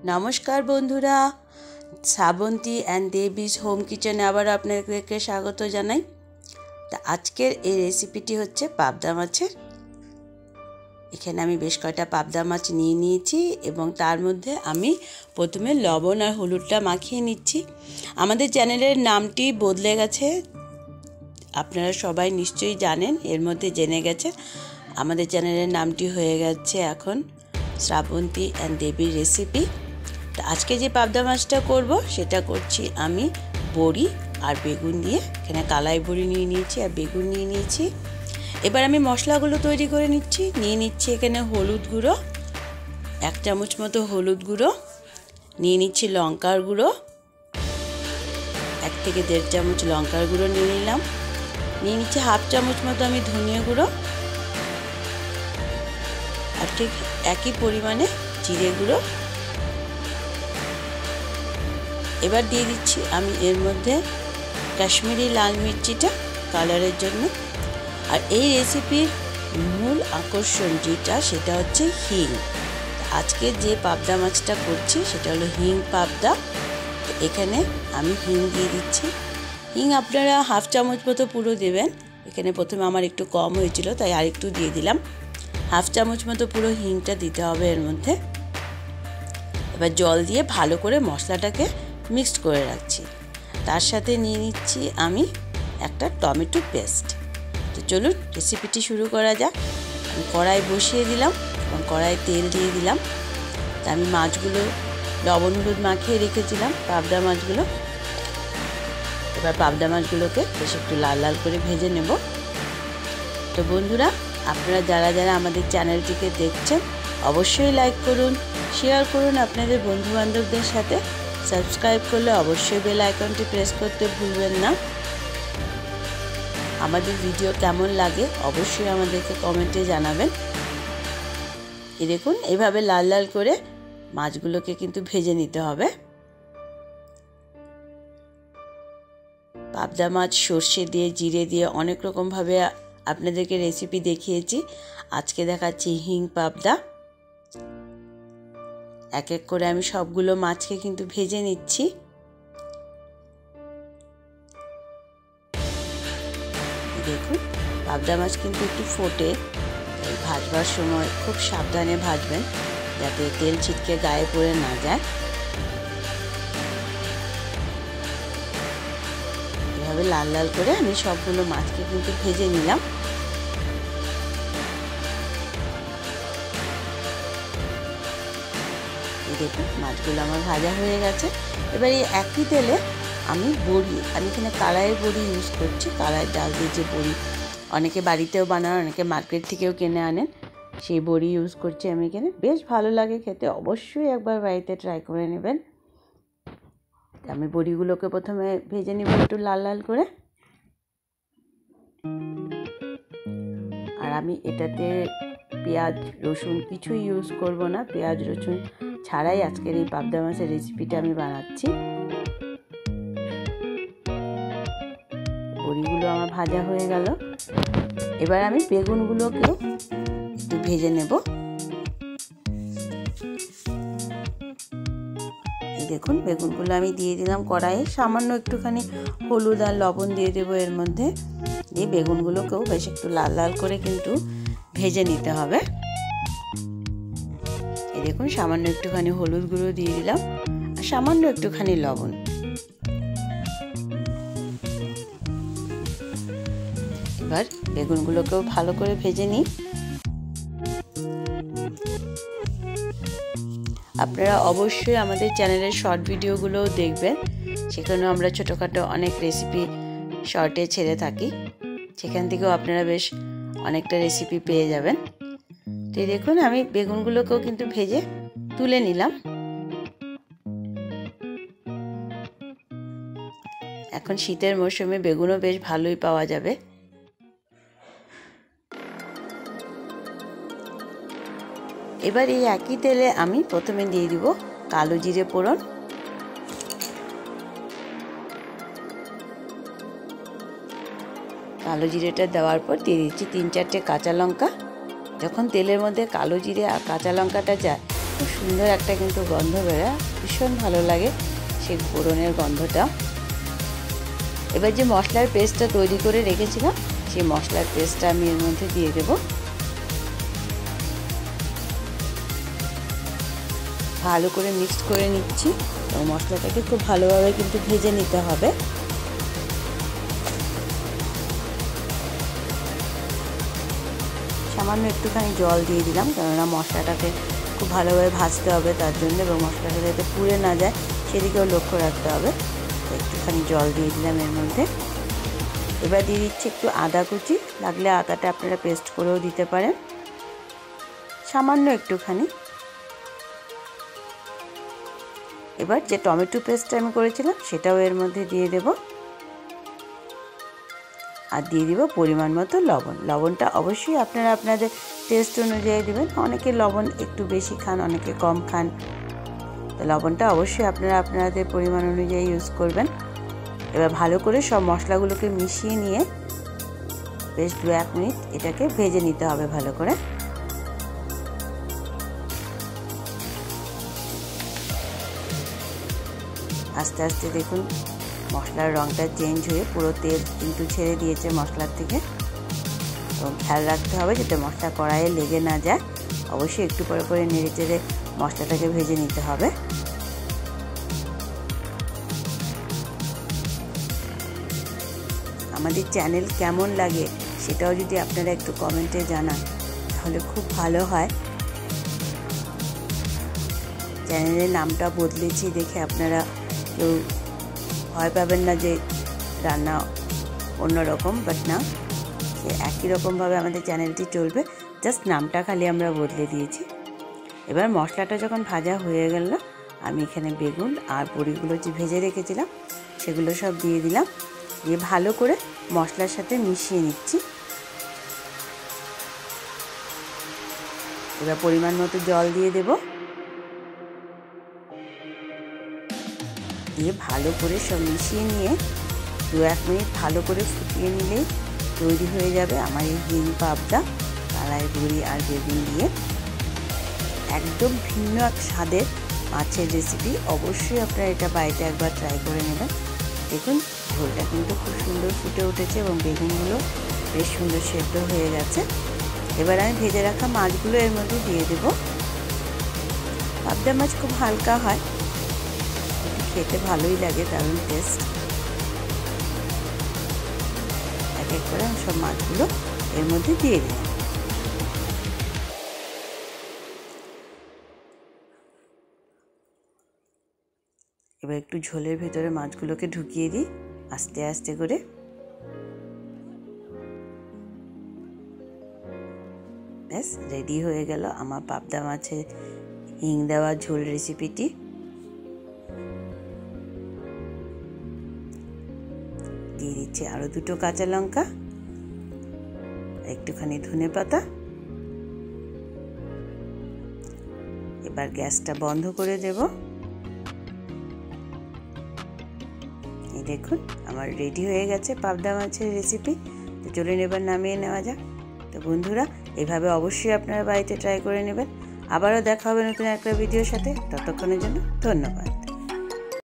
নমস্কার বন্ধুরা, Srabanti and দেবীজ home কিচেনে আবার আপনাদেরকে স্বাগত জানাই। তা আজকের এই রেসিপিটি হচ্ছে পাবদা মাছের। এখানে আমি বেশ কয়টা পাবদা মাছ নিয়ে নিয়েছি এবং তার মধ্যে আমি প্রথমে লবণ আর হলুদটা মাখিয়ে নিচ্ছি। আমাদের চ্যানেলের নামটি বদলে গেছে, আপনারা সবাই নিশ্চয়ই জানেন, এর মধ্যে জেনে গেছেন। আমাদের চ্যানেলের নামটি হয়ে গেছে এখন শ্রাবন্তী অ্যান্ড দেবীর রেসিপি। তো আজকে যে পাবদা মাছটা করব সেটা করছি আমি বড়ি আর বেগুন দিয়ে। এখানে কালাই বড়ি নিয়ে নিয়েছি আর বেগুন নিয়ে নিয়েছি। এবার আমি মশলাগুলো তৈরি করে নিয়ে নিচ্ছি এখানে হলুদ গুঁড়ো 1 চামচ মতো, হলুদ গুঁড়ো নিয়ে নিচ্ছি, লঙ্কার গুঁড়ো 1 থেকে 1.5 চামচ লঙ্কার গুঁড়ো নিয়ে নিলাম, নিয়ে নিচ্ছি 1/2 চামচ মতো আমি ধনিয়া গুঁড়ো আর ঠিক একই পরিমাণে জিরে গুঁড়ো। এবার দিয়ে দিচ্ছি আমি এর মধ্যে কাশ্মীরি লাল মির্চিটা কালারের জন্য। আর এই রেসিপির মূল আকর্ষণ যেটা সেটা হচ্ছে হিং। আজকে যে পাবদা মাছটা করছি সেটা হলো হিং পাবদা। এখানে আমি হিং দিয়ে দিচ্ছি। হিং আপনারা 1/2 চামচ মতো পুরো দেবেন। এখানে প্রথমে আমার একটু কম হয়েছিল তাই আরেকটু দিয়ে দিলাম। 1/2 চামচ মতো পুরো হিংটা দিতে হবে এর মধ্যে। এবার জল দিয়ে ভালো করে মশলাটাকে মিক্সড করে রাখছি। তার সাথে নিয়ে নিচ্ছি আমি একটা টমেটো পেস্ট। তো চলুন রেসিপিটি শুরু করা যাক। আমি কড়াই বসিয়ে দিলাম এবং কড়াই তেল দিয়ে দিলাম। তা আমি মাছগুলো লবণ হলুদ মাখিয়ে রেখেছিলাম, পাবদা মাছগুলো। এবার পাবদা মাছগুলোকে বেশ একটু লাল লাল করে ভেজে নেব। তো বন্ধুরা, আপনারা যারা আমাদের চ্যানেলটিকে দেখছেন অবশ্যই লাইক করুন, শেয়ার করুন আপনাদের বন্ধুবান্ধবদের সাথে। সাবস্ক্রাইব করলে অবশ্যই বেল আইকনটি প্রেস করতে ভুলবেন না। আমাদের ভিডিও কেমন লাগে অবশ্যই আমাদেরকে কমেন্টে জানাবেন। এই দেখুন, এইভাবে লাল লাল করে মাছগুলোকে কিন্তু ভেজে নিতে হবে। পাবদা মাছ সর্ষে দিয়ে, জিরে দিয়ে অনেক রকমভাবে আপনাদেরকে রেসিপি দেখিয়েছি। আজকে দেখাচ্ছি হিং পাবদা। এক এক করে আমি সবগুলো মাছকে কিন্তু ভেজে নিচ্ছি। দেখুন, পাবদা মাছ কিন্তু একটু ফোটে, তাই ভাজবার সময় খুব সাবধানে ভাজবেন যাতে তেল ছিটকে গায়ে পড়ে না যায়। এভাবে লাল লাল করে আমি সবগুলো মাছকে কিন্তু ভেজে নিলাম। দেখুন, মাছগুলো আমার ভাজা হয়ে গেছে। এবার এই একই তেলে আমি এখানে কালাইয়ের বড়ি ইউজ করছি। কালাইয়ের ডাল দিয়ে যে বড়ি অনেকে বাড়িতেও বানান, অনেকে মার্কেট থেকেও কিনে আনেন, সেই বড়ি ইউজ করছি আমি এখানে। বেশ ভালো লাগে খেতে, অবশ্যই একবার বাড়িতে ট্রাই করে নেবেন। আমি বড়িগুলোকে প্রথমে ভেজে নিব একটু লাল লাল করে। আর আমি এটাতে পেঁয়াজ রসুন কিছুই ইউজ করব না, পেঁয়াজ রসুন ছাড়াই আজকের এই পাবদা মাছের রেসিপিটা আমি বানাচ্ছি। বড়িগুলো আমার ভাজা হয়ে গেল। এবার আমি বেগুনগুলোকেও একটু ভেজে নেব। দেখুন, বেগুনগুলো আমি দিয়ে দিলাম কড়াইয়ে। সামান্য একটুখানি হলুদ আর লবণ দিয়ে দেবো এর মধ্যে। দিয়ে বেগুনগুলোকেও বেশ একটু লাল লাল করে কিন্তু ভেজে নিতে হবে। এই দেখুন, সামান্য একটুখানি হলুদ গুঁড়ো দিয়ে দিলাম আর সামান্য একটুখানি লবণ। এবার বেগুনগুলোকেও ভালো করে ভেজে নিই। আপনারা অবশ্যই আমাদের চ্যানেলের শর্ট ভিডিওগুলোও দেখবেন, সেখানেও আমরা ছোটোখাটো অনেক রেসিপি শর্টে ছেড়ে থাকি, সেখান থেকেও আপনারা বেশ অনেকটা রেসিপি পেয়ে যাবেন। তো দেখুন, আমি বেগুনগুলোকেও কিন্তু ভেজে তুলে নিলাম। এখন শীতের মৌসুমে বেগুনও বেশ ভালোই পাওয়া যাবে। এবার এই একই তেলে আমি প্রথমে দিয়ে দিব কালো জিরে ফোড়ন। কালো জিরেটা দেওয়ার পর দিয়ে দিচ্ছি 3-4টে কাঁচা লঙ্কা। যখন তেলের মধ্যে কালো জিরে আর কাঁচা লঙ্কাটা যায় খুব সুন্দর একটা কিন্তু গন্ধ বেরোয়, ভীষণ ভালো লাগে সেই ফোড়নের গন্ধটা। এবার যে মশলার পেস্টটা তৈরি করে রেখেছিলাম সেই মশলার পেস্টটা আমি এর মধ্যে দিয়ে দেব। ভালো করে মিক্সড করে নিচ্ছি এবং মশলাটাকে খুব ভালোভাবে কিন্তু ভেজে নিতে হবে। সামান্য একটুখানি জল দিয়ে দিলাম, কেননা মশলাটাকে খুব ভালোভাবে ভাজতে হবে তার জন্য, এবং মশলাটা যাতে পুড়ে না যায় সেদিকেও লক্ষ্য রাখতে হবে। তো একটুখানি জল দিয়ে দিলাম এর মধ্যে। এবার দিয়ে দিচ্ছি একটু আদা কুচি, লাগলে আদাটা আপনারা পেস্ট করেও দিতে পারেন, সামান্য একটুখানি। এবার যে টমেটো পেস্টটা আমি করেছিলাম সেটাও এর মধ্যে দিয়ে দেব, আর দিয়ে দিব পরিমাণ মতো লবণ। লবণটা অবশ্যই আপনারা আপনাদের টেস্ট অনুযায়ী দেবেন, অনেকে লবণ একটু বেশি খান, অনেকে কম খান, তো লবণটা অবশ্যই আপনারা আপনাদের পরিমাণ অনুযায়ী ইউজ করবেন। এবার ভালো করে সব মশলাগুলোকে মিশিয়ে নিয়ে বেশ 2-1 মিনিট এটাকে ভেজে নিতে হবে ভালো করে। আস্তে আস্তে দেখুন মশলার রঙটা চেঞ্জ হয়ে পুরো তেল কিন্তু ছেড়ে দিয়েছে মশলার থেকে, এবং খেয়াল রাখতে হবে যাতে মশলা কড়াইয়ে লেগে না যায়। অবশ্যই একটু পরে পরে নেড়ে চেড়ে মশলাটাকে ভেজে নিতে হবে। আমাদের চ্যানেল কেমন লাগে সেটাও যদি আপনারা একটু কমেন্টে জানান তাহলে খুব ভালো হয়। চ্যানেলের নামটা বদলেছি দেখে আপনারা কেউ ভয় পাবেন না যে রান্না অন্যরকম, বাট না, সে একই রকমভাবে আমাদের চ্যানেলটি চলবে, জাস্ট নামটা খালি আমরা বদলে দিয়েছি। এবার মশলাটা যখন ভাজা হয়ে গেল আমি এখানে বেগুন আর বড়িগুলো যে ভেজে রেখেছিলাম সেগুলো সব দিয়ে দিলাম, দিয়ে ভালো করে মশলার সাথে মিশিয়ে নিচ্ছি। এবার পরিমাণ মতো জল দিয়ে দেব, দিয়ে ভালো করে সব মিশিয়ে নিয়ে 2-1 মিনিট ভালো করে ফুটিয়ে নিলেই তৈরি হয়ে যাবে আমার এই হিং পাবদা কালাই বড়ি আর বেগুন দিয়ে। একদম ভিন্ন এক স্বাদের মাছের রেসিপি, অবশ্যই আপনারা এটা বাড়িতে একবার ট্রাই করে নেবেন। দেখুন ঝোলটা কিন্তু খুব সুন্দর ফুটে উঠেছে এবং বেগুনগুলো বেশ সুন্দর সেদ্ধ হয়ে গেছে। এবার আমি ভেজে রাখা মাছগুলো এর মধ্যে দিয়ে দেব। পাবদা মাছ খুব হালকা হয়, খেতে ভালোই লাগে, দারুণ টেস্ট। এক এক করে আমি সব মাছগুলো এর মধ্যে দিয়ে দিলাম। এবার একটু ঝোলের ভেতরে মাছগুলোকে ঢুকিয়ে দিই আস্তে আস্তে করে। ব্যাস রেডি হয়ে গেল আমার পাবদা মাছের হিং দেওয়া ঝোল রেসিপিটি। দিয়ে দিচ্ছি আরও 2টো কাঁচা লঙ্কা, একটুখানি ধনেপাতা। এবার গ্যাসটা বন্ধ করে দেব। এই দেখুন আমার রেডি হয়ে গেছে পাবদা মাছের রেসিপি। তো চলুন এবার নামিয়ে নেওয়া যাক। তো বন্ধুরা এভাবে অবশ্যই আপনারা বাড়িতে ট্রাই করে নেবেন। আবারও দেখা হবে নতুন একটা ভিডিওর সাথে, ততক্ষণের জন্য ধন্যবাদ।